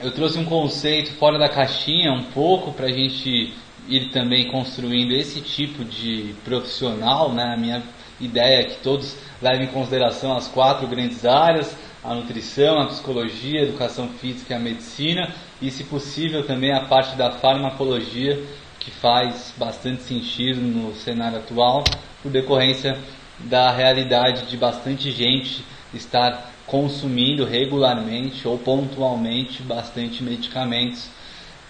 eu trouxe um conceito fora da caixinha um pouco para a gente ir também construindo esse tipo de profissional, né? A minha ideia é que todos levem em consideração as 4 grandes áreas: a nutrição, a psicologia, a educação física e a medicina, e se possível também a parte da farmacologia, que faz bastante sentido no cenário atual, por decorrência da realidade de bastante gente estar consumindo regularmente ou pontualmente bastante medicamentos.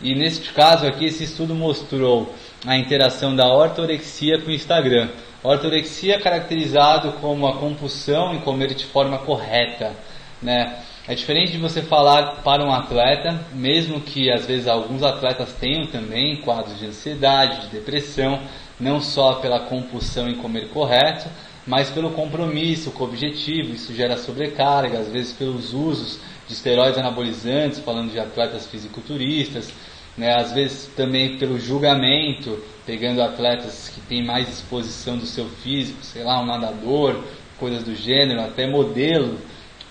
E neste caso aqui, esse estudo mostrou a interação da ortorexia com o Instagram. A ortorexia é caracterizado como a compulsão em comer de forma correta, né? É diferente de você falar para um atleta, mesmo que às vezes alguns atletas tenham também quadros de ansiedade, de depressão, não só pela compulsão em comer correto, mas pelo compromisso com o objetivo. Isso gera sobrecarga, às vezes pelos usos de esteroides anabolizantes, falando de atletas fisiculturistas, né? Às vezes também pelo julgamento, pegando atletas que têm mais exposição do seu físico, sei lá, um nadador, coisas do gênero, até modelo,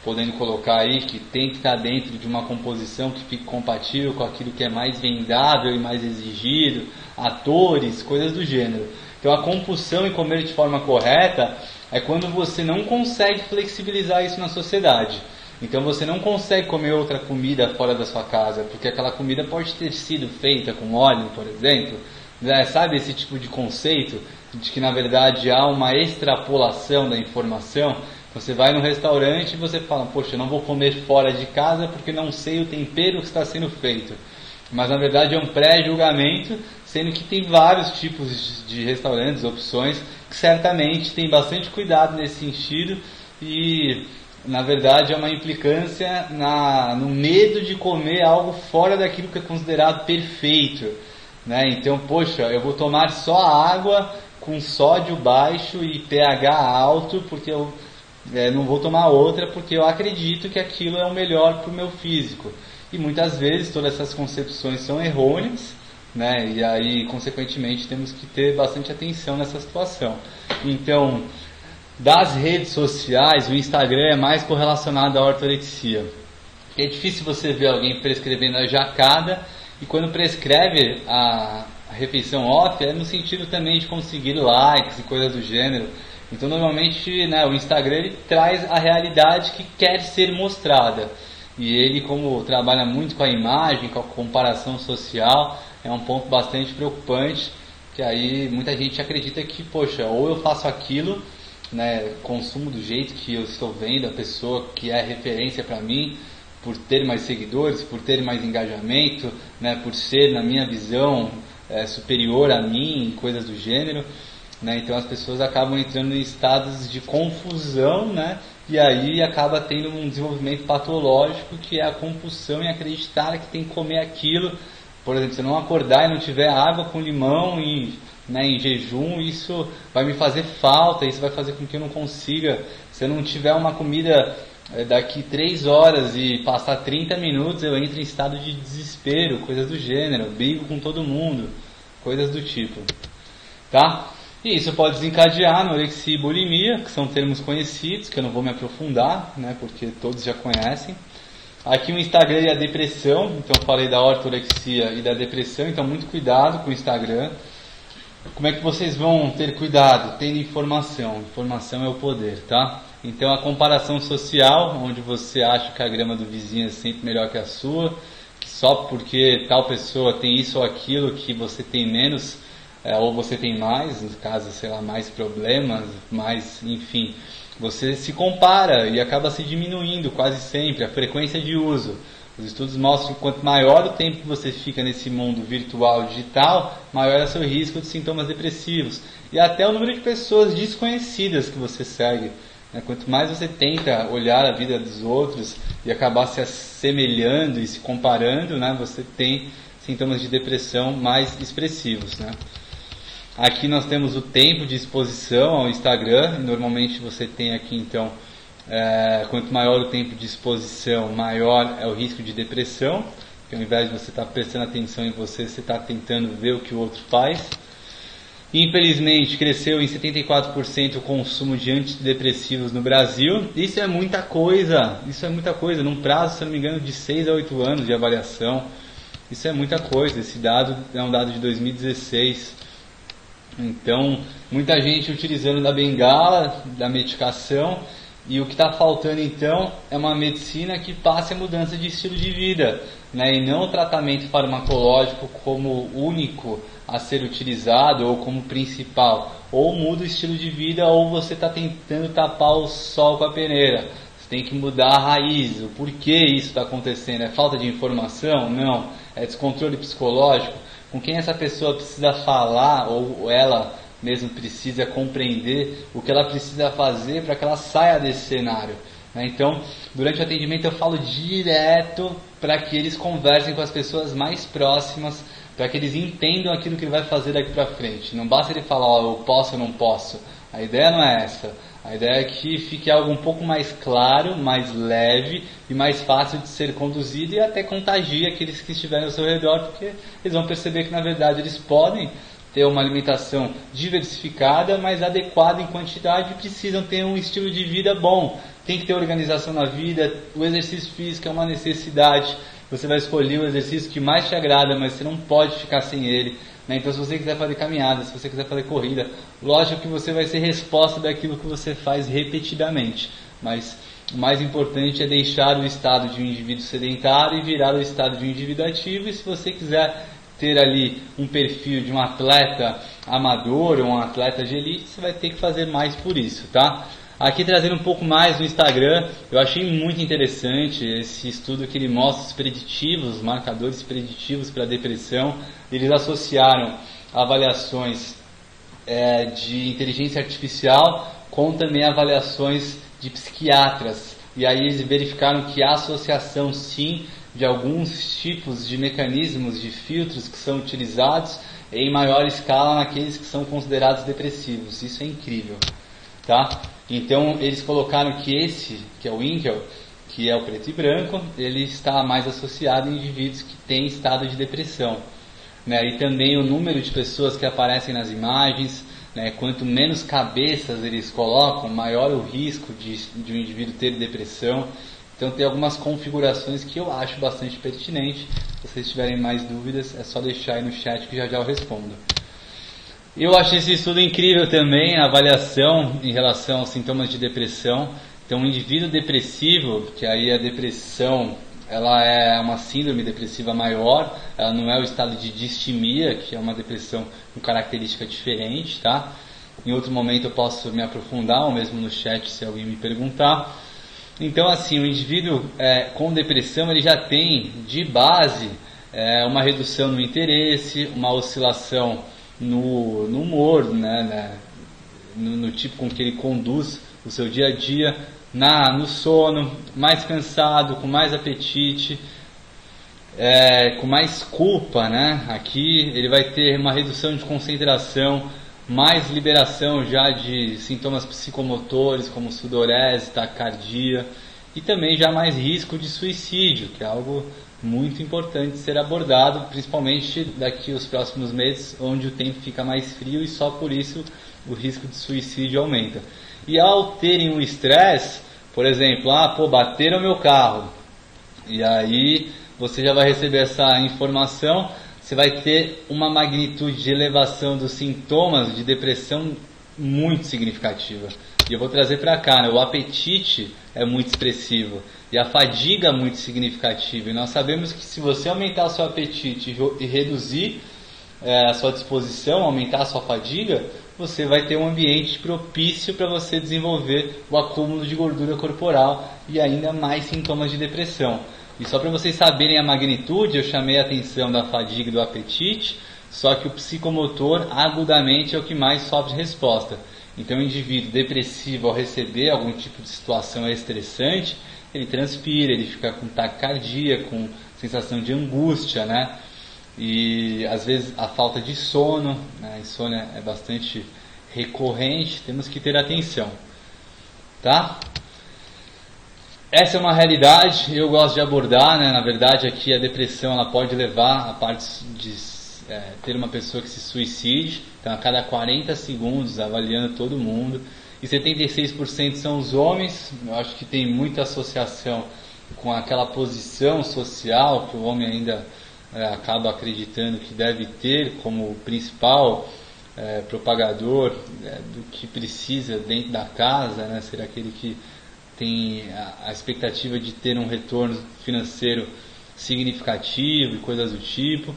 podendo colocar aí, que tem que estar dentro de uma composição que fique compatível com aquilo que é mais vendável e mais exigido, atores, coisas do gênero. Então a compulsão em comer de forma correta é quando você não consegue flexibilizar isso na sociedade. Então você não consegue comer outra comida fora da sua casa, porque aquela comida pode ter sido feita com óleo, por exemplo. Sabe esse tipo de conceito de que na verdade há uma extrapolação da informação? Você vai no restaurante e você fala: poxa, eu não vou comer fora de casa porque não sei o tempero que está sendo feito. Mas na verdade é um pré-julgamento, sendo que tem vários tipos de restaurantes, opções, que certamente tem bastante cuidado nesse sentido, e na verdade é uma implicância no medo de comer algo fora daquilo que é considerado perfeito, né? Então, poxa, eu vou tomar só água com sódio baixo e pH alto porque eu não vou tomar outra porque eu acredito que aquilo é o melhor para o meu físico. E muitas vezes todas essas concepções são errôneas, né? E aí, consequentemente, temos que ter bastante atenção nessa situação. Então, das redes sociais, o Instagram é mais correlacionado à ortorexia. É difícil você ver alguém prescrevendo a jacada, e quando prescreve a refeição off, é no sentido também de conseguir likes e coisas do gênero. Então, normalmente, né, o Instagram ele traz a realidade que quer ser mostrada. E ele, como trabalha muito com a imagem, com a comparação social, é um ponto bastante preocupante, que aí muita gente acredita que, poxa, ou eu faço aquilo, né, consumo do jeito que eu estou vendo, a pessoa que é referência para mim, por ter mais seguidores, por ter mais engajamento, né, por ser, na minha visão, superior a mim, coisas do gênero, né? Então as pessoas acabam entrando em estados de confusão, né? E aí acaba tendo um desenvolvimento patológico, que é a compulsão em acreditar que tem que comer aquilo. Por exemplo, se eu não acordar e não tiver água com limão em jejum, isso vai me fazer falta, isso vai fazer com que eu não consiga. Se eu não tiver uma comida daqui 3 horas e passar 30 minutos, eu entro em estado de desespero, coisas do gênero, brigo com todo mundo, coisas do tipo, tá? E isso pode desencadear anorexia e bulimia, que são termos conhecidos, que eu não vou me aprofundar, né, porque todos já conhecem. Aqui o Instagram e a depressão, então eu falei da ortorexia e da depressão, então muito cuidado com o Instagram. Como é que vocês vão ter cuidado? Tendo informação. Informação é o poder, tá? Então a comparação social, onde você acha que a grama do vizinho é sempre melhor que a sua, que só porque tal pessoa tem isso ou aquilo que você tem menos, ou você tem mais, no caso, sei lá, mais problemas, mais, enfim, você se compara e acaba se diminuindo quase sempre a frequência de uso. Os estudos mostram que quanto maior o tempo que você fica nesse mundo virtual digital, maior é o seu risco de sintomas depressivos. E até o número de pessoas desconhecidas que você segue. Quanto mais você tenta olhar a vida dos outros e acabar se assemelhando e se comparando, né, você tem sintomas de depressão mais expressivos, né? Aqui nós temos o tempo de exposição ao Instagram. Normalmente você tem aqui então, quanto maior o tempo de exposição, maior é o risco de depressão, porque ao invés de você estar prestando atenção em você, você está tentando ver o que o outro faz. Infelizmente, cresceu em 74% o consumo de antidepressivos no Brasil. Isso é muita coisa, num prazo, se não me engano, de 6 a 8 anos de avaliação. Isso é muita coisa, esse dado é um dado de 2016. Então, muita gente utilizando da bengala, da medicação, e o que está faltando então é uma medicina que passe a mudança de estilo de vida, né? E não o tratamento farmacológico como único a ser utilizado ou como principal. Ou muda o estilo de vida ou você está tentando tapar o sol com a peneira. Você tem que mudar a raiz, o porquê isso está acontecendo. É falta de informação? Não. É descontrole psicológico? Com quem essa pessoa precisa falar ou ela mesmo precisa compreender o que ela precisa fazer para que ela saia desse cenário, né? Então, durante o atendimento eu falo direto para que eles conversem com as pessoas mais próximas, para que eles entendam aquilo que ele vai fazer daqui para frente. Não basta ele falar, ó, eu posso ou não posso. A ideia não é essa. A ideia é que fique algo um pouco mais claro, mais leve e mais fácil de ser conduzido, e até contagie aqueles que estiverem ao seu redor, porque eles vão perceber que na verdade eles podem ter uma alimentação diversificada, mas adequada em quantidade, e precisam ter um estilo de vida bom. Tem que ter organização na vida, o exercício físico é uma necessidade. Você vai escolher o exercício que mais te agrada, mas você não pode ficar sem ele, né? Então, se você quiser fazer caminhada, se você quiser fazer corrida, lógico que você vai ser resposta daquilo que você faz repetidamente, mas o mais importante é deixar o estado de um indivíduo sedentário e virar o estado de um indivíduo ativo. E se você quiser ter ali um perfil de um atleta amador ou um atleta de elite, você vai ter que fazer mais por isso, tá? Aqui trazendo um pouco mais do Instagram, eu achei muito interessante esse estudo que ele mostra os preditivos, os marcadores preditivos para a depressão. Eles associaram avaliações de inteligência artificial com também avaliações de psiquiatras. E aí eles verificaram que há associação sim de alguns tipos de mecanismos, de filtros que são utilizados em maior escala naqueles que são considerados depressivos. Isso é incrível, tá? Então eles colocaram que esse, que é o Winkel, que é o preto e branco, ele está mais associado em indivíduos que têm estado de depressão, né? E também o número de pessoas que aparecem nas imagens, né? Quanto menos cabeças eles colocam, maior o risco de um indivíduo ter depressão. Então tem algumas configurações que eu acho bastante pertinente. Se vocês tiverem mais dúvidas, é só deixar aí no chat que já eu respondo. Eu achei esse estudo incrível também, a avaliação em relação aos sintomas de depressão. Então, um indivíduo depressivo, que aí a depressão, ela é uma síndrome depressiva maior, ela não é o estado de distimia, que é uma depressão com característica diferente, tá? Em outro momento eu posso me aprofundar, ou mesmo no chat se alguém me perguntar. Então, assim, o indivíduo com depressão, ele já tem de base uma redução no interesse, uma oscilação no humor, né, no tipo com que ele conduz o seu dia a dia, no sono, mais cansado, com mais apetite, com mais culpa, né? Aqui ele vai ter uma redução de concentração, mais liberação já de sintomas psicomotores como sudorese, taquicardia, e também já mais risco de suicídio, que é algo muito importante ser abordado, principalmente daqui aos próximos meses, onde o tempo fica mais frio e só por isso o risco de suicídio aumenta. E ao terem um estresse, por exemplo, bateram meu carro, e aí você já vai receber essa informação, você vai ter uma magnitude de elevação dos sintomas de depressão muito significativa. E eu vou trazer para cá, né? O apetite é muito expressivo e a fadiga é muito significativa. E nós sabemos que se você aumentar o seu apetite e reduzir a sua disposição, aumentar a sua fadiga, você vai ter um ambiente propício para você desenvolver o acúmulo de gordura corporal e ainda mais sintomas de depressão. E só para vocês saberem a magnitude, eu chamei a atenção da fadiga e do apetite, só que o psicomotor agudamente é o que mais sofre resposta. Então o indivíduo depressivo, ao receber algum tipo de situação estressante, ele transpira, ele fica com taquicardia, com sensação de angústia, né? E às vezes a falta de sono, né? A insônia é bastante recorrente, temos que ter atenção, tá? Essa é uma realidade, eu gosto de abordar, né? Na verdade aqui a depressão ela pode levar a partes ter uma pessoa que se suicide, então a cada 40 segundos avaliando todo mundo, e 76% são os homens. Eu acho que tem muita associação com aquela posição social que o homem ainda acaba acreditando que deve ter como principal propagador do que precisa dentro da casa, né? Ser aquele que tem a expectativa de ter um retorno financeiro significativo e coisas do tipo,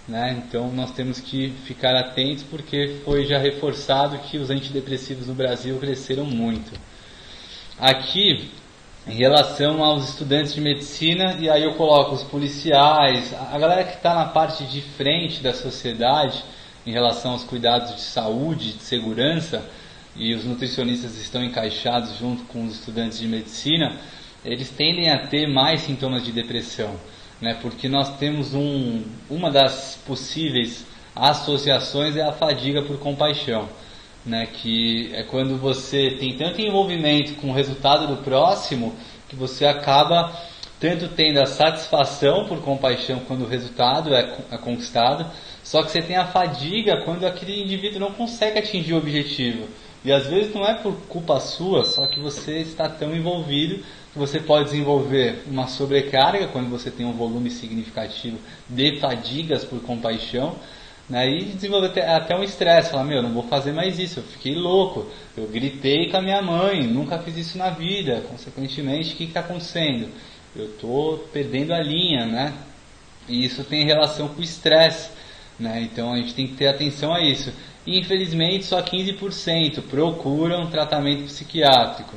né? Então nós temos que ficar atentos, porque foi já reforçado que os antidepressivos no Brasil cresceram muito. Aqui, em relação aos estudantes de medicina, e aí eu coloco os policiais, a galera que está na parte de frente da sociedade em relação aos cuidados de saúde, de segurança, e os nutricionistas estão encaixados junto com os estudantes de medicina, eles tendem a ter mais sintomas de depressão, né? Porque nós temos uma das possíveis associações é a fadiga por compaixão, né? Que é quando você tem tanto envolvimento com o resultado do próximo que você acaba tanto tendo a satisfação por compaixão quando o resultado é conquistado, só que você tem a fadiga quando aquele indivíduo não consegue atingir o objetivo. E às vezes não é por culpa sua, só que você está tão envolvido que você pode desenvolver uma sobrecarga quando você tem um volume significativo de fadigas por compaixão, né? E desenvolver até um estresse, falar, não vou fazer mais isso, eu fiquei louco, eu gritei com a minha mãe, nunca fiz isso na vida, consequentemente, o que está acontecendo? Eu estou perdendo a linha, né? E isso tem relação com o estresse, né? Então a gente tem que ter atenção a isso. E infelizmente só 15% procuram tratamento psiquiátrico.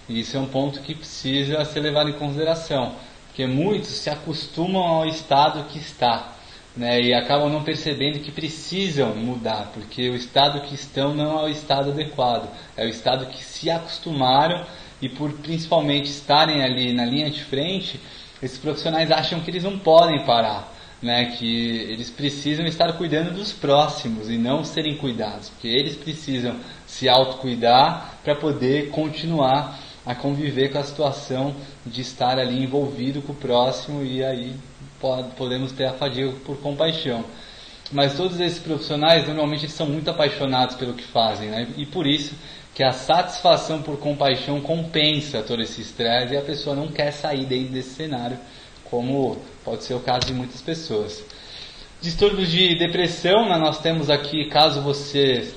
E isso é um ponto que precisa ser levado em consideração, porque muitos se acostumam ao estado que está, né? E acabam não percebendo que precisam mudar, porque o estado que estão não é o estado adequado, é o estado que se acostumaram, e por principalmente estarem ali na linha de frente, esses profissionais acham que eles não podem parar, né? Que eles precisam estar cuidando dos próximos e não serem cuidados, porque eles precisam se autocuidar para poder continuar a conviver com a situação de estar ali envolvido com o próximo, e aí podemos ter a fadiga por compaixão. Mas todos esses profissionais normalmente eles são muito apaixonados pelo que fazem, né? E por isso que a satisfação por compaixão compensa todo esse estresse, e a pessoa não quer sair dentro desse cenário, como pode ser o caso de muitas pessoas. Distúrbios de depressão, né? Nós temos aqui, caso você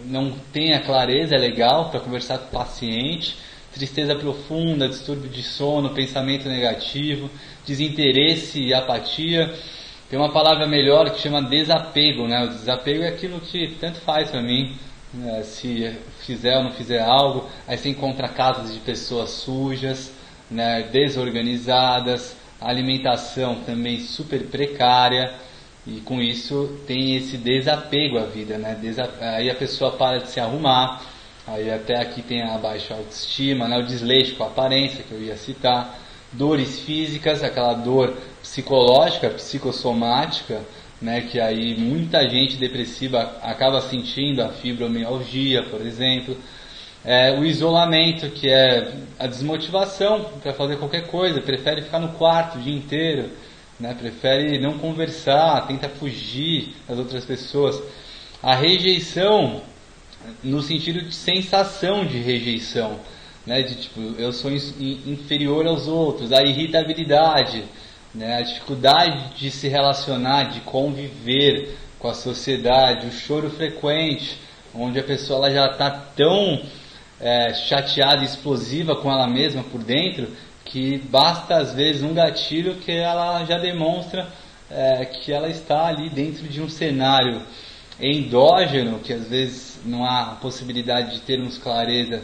não tenha clareza, é legal para conversar com o paciente. Tristeza profunda, distúrbio de sono, pensamento negativo, desinteresse e apatia. Tem uma palavra melhor que chama desapego, né? O desapego é aquilo que tanto faz para mim, se fizer ou não fizer algo. Aí você encontra casos de pessoas sujas, né? Desorganizadas, alimentação também super precária, e com isso tem esse desapego à vida, né? Aí a pessoa para de se arrumar, aí até aqui tem a baixa autoestima, né? O desleixo com a aparência, que eu ia citar, dores físicas, aquela dor psicológica, psicossomática, né? Que aí muita gente depressiva acaba sentindo, a fibromialgia, por exemplo. O isolamento, que é a desmotivação para fazer qualquer coisa, prefere ficar no quarto o dia inteiro, né? Prefere não conversar, tenta fugir das outras pessoas. A rejeição, no sentido de sensação de rejeição, né? De tipo, eu sou inferior aos outros. A irritabilidade, né? A dificuldade de se relacionar, de conviver com a sociedade. O choro frequente, onde a pessoa ela já está tão chateada e explosiva com ela mesma por dentro, que basta às vezes um gatilho que ela já demonstra que ela está ali dentro de um cenário endógeno, que às vezes não há possibilidade de termos clareza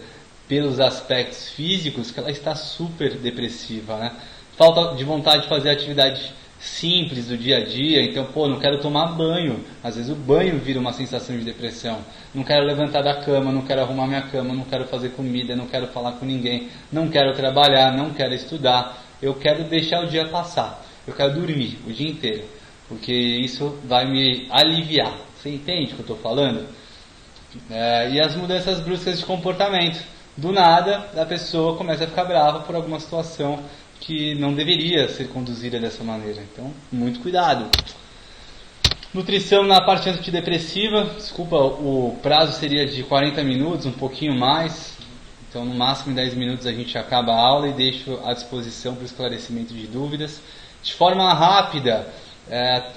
pelos aspectos físicos, que ela está super depressiva, né? Falta de vontade de fazer atividade simples do dia a dia, então, não quero tomar banho, às vezes o banho vira uma sensação de depressão. Não quero levantar da cama, não quero arrumar minha cama, não quero fazer comida, não quero falar com ninguém, não quero trabalhar, não quero estudar, eu quero deixar o dia passar, eu quero dormir o dia inteiro, porque isso vai me aliviar. Você entende o que eu estou falando? E as mudanças bruscas de comportamento, do nada a pessoa começa a ficar brava por alguma situação que não deveria ser conduzida dessa maneira. Então, muito cuidado. Nutrição na parte antidepressiva, desculpa, o prazo seria de 40 minutos, um pouquinho mais. Então, no máximo em 10 minutos a gente acaba a aula e deixo à disposição para o esclarecimento de dúvidas. De forma rápida,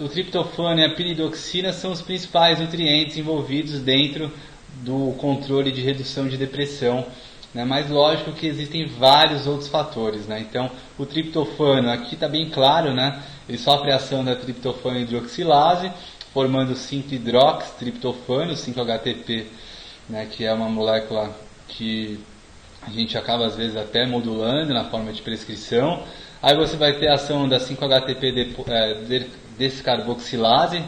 o triptofano e a piridoxina são os principais nutrientes envolvidos dentro do controle de redução de depressão, né? Mas lógico que existem vários outros fatores, né? Então, o triptofano, aqui está bem claro, né? Ele sofre a ação da triptofano hidroxilase, formando 5-hidroxitriptofano, 5-HTP, né? Que é uma molécula que a gente acaba às vezes até modulando na forma de prescrição. Aí você vai ter a ação da 5-HTP descarboxilase,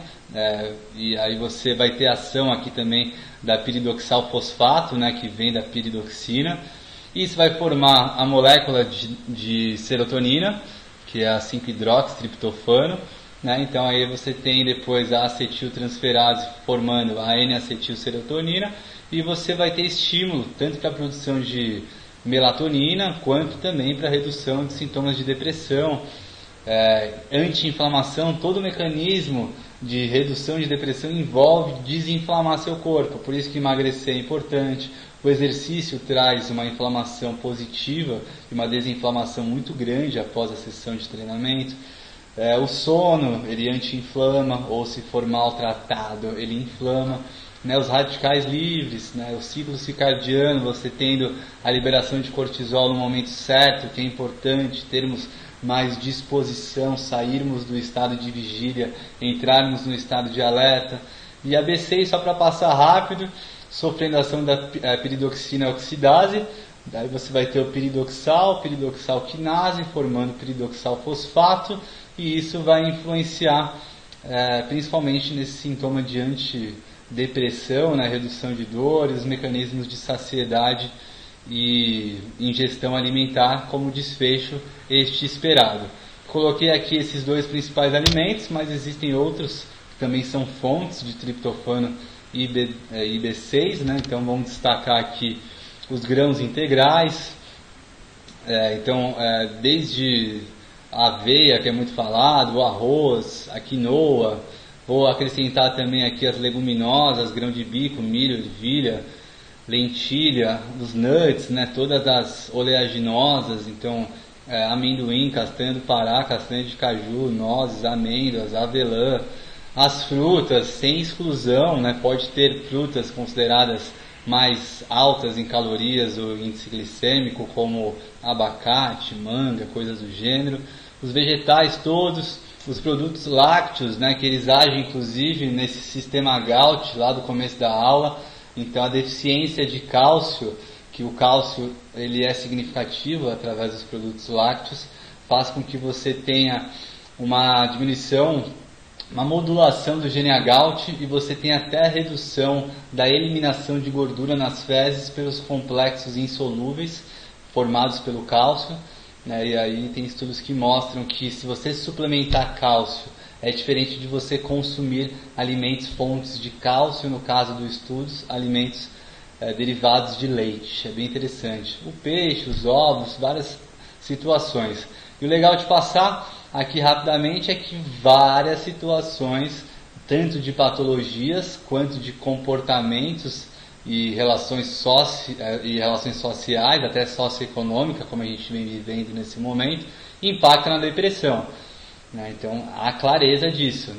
e aí você vai ter a ação aqui também da piridoxal fosfato, né, que vem da piridoxina. Isso vai formar a molécula de serotonina, que é a 5-hidroxitriptofano, né? Então aí você tem depois a acetiltransferase formando a N-acetilserotonina, e você vai ter estímulo tanto para a produção de melatonina quanto também para a redução de sintomas de depressão, anti-inflamação. Todo o mecanismo de redução de depressão envolve desinflamar seu corpo, por isso que emagrecer é importante. O exercício traz uma inflamação positiva e uma desinflamação muito grande após a sessão de treinamento. O sono, ele anti-inflama, ou se for maltratado, ele inflama. Os radicais livres, o ciclo circadiano, você tendo a liberação de cortisol no momento certo, que é importante, termos mais disposição, sairmos do estado de vigília, entrarmos no estado de alerta. E a B6, só para passar rápido, sofrendo a ação da piridoxina oxidase, daí você vai ter o piridoxal quinase, formando piridoxal fosfato, e isso vai influenciar principalmente nesse sintoma de antidepressão, redução de dores, mecanismos de saciedade e ingestão alimentar como desfecho este esperado. Coloquei aqui esses dois principais alimentos, mas existem outros que também são fontes de triptofano e B6, então vamos destacar aqui os grãos integrais, desde a aveia, que é muito falado, o arroz, a quinoa. Vou acrescentar também aqui as leguminosas, grão de bico, milho, ervilha, lentilha, os nuts, todas as oleaginosas, então amendoim, castanha do Pará, castanha de caju, nozes, amêndoas, avelã, as frutas, sem exclusão, pode ter frutas consideradas mais altas em calorias ou índice glicêmico, como abacate, manga, coisas do gênero, os vegetais todos, os produtos lácteos, que eles agem inclusive nesse sistema GALT lá do começo da aula. Então a deficiência de cálcio, que o cálcio ele é significativo através dos produtos lácteos, faz com que você tenha uma diminuição, uma modulação do GNA-GALT, e você tenha até a redução da eliminação de gordura nas fezes pelos complexos insolúveis formados pelo cálcio. E aí tem estudos que mostram que se você suplementar cálcio, é diferente de você consumir alimentos fontes de cálcio, no caso dos estudos, alimentos derivados de leite. É bem interessante. O peixe, os ovos, várias situações. E o legal de passar aqui rapidamente é que várias situações, tanto de patologias quanto de comportamentos e relações sociais, até socioeconômica, como a gente vem vivendo nesse momento, impactam na depressão. Então, há clareza disso.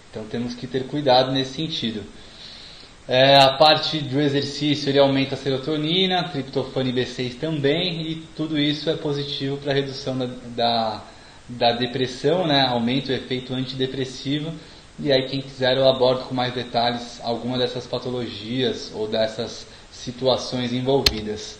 Então, temos que ter cuidado nesse sentido. A parte do exercício, ele aumenta a serotonina, triptofano e B6 também, e tudo isso é positivo para a redução da depressão, aumenta o efeito antidepressivo. E aí, quem quiser, eu abordo com mais detalhes alguma dessas patologias ou dessas situações envolvidas.